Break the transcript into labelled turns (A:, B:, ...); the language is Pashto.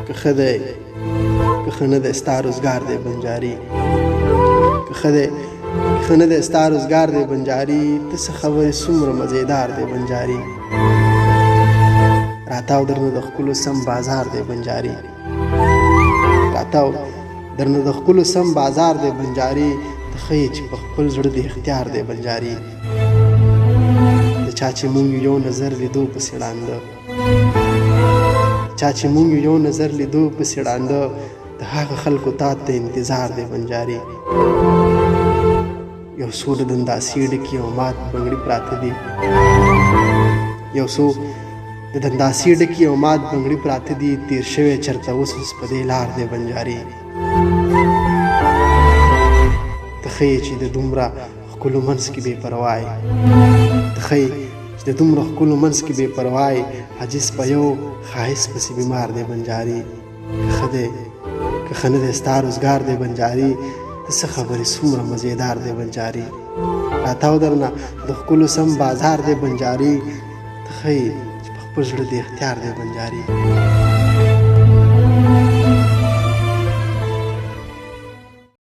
A: که ښه دی که ښه نه دی ستا روزګار دی بنجاري که ښه دی که ښه نه دی ستا روزګار دی بنجاري ته څه خبرې څومره مزېدار دی بنجاري راتاو درنه د ښکلو سم بازار دی بنجاري راتاو درنه د ښکلو سم بازار دی بنجاري ته ښه یې چې په خپل زړه د اختیار دی بنجاري د چا چې مونږ یو نظر لیدو پسې ړانده چا چې مونږ یو نظر لیدو پسې ړانده د هغه خلکو تا ته انتظار دی بنجاري یو څو د دنداسې ډکي او مات بنګړي پراته دي یو څو د دنداسې ډکي او مات بنګړي پراته دي تیر شوی چرته اوس په دې لار دی بنجاري ته ښه یې چې د دومره ښکلو منځ کې بې پروا یې ته ښه یې چې د دومره ښکلو منځ کې بې پروا یې عاجز په یو ښایست پسې بیمار دی بنجاري که ښه دی که ښه نه دی ستا روزګار دی بنجاري ته څه خبرې څومره مزېدار دی بنجاري راتاو درنه د ښکلو سم بازار دی بنجاري ته ښه یې چې په خپل زړه د اختیار دی بنجاري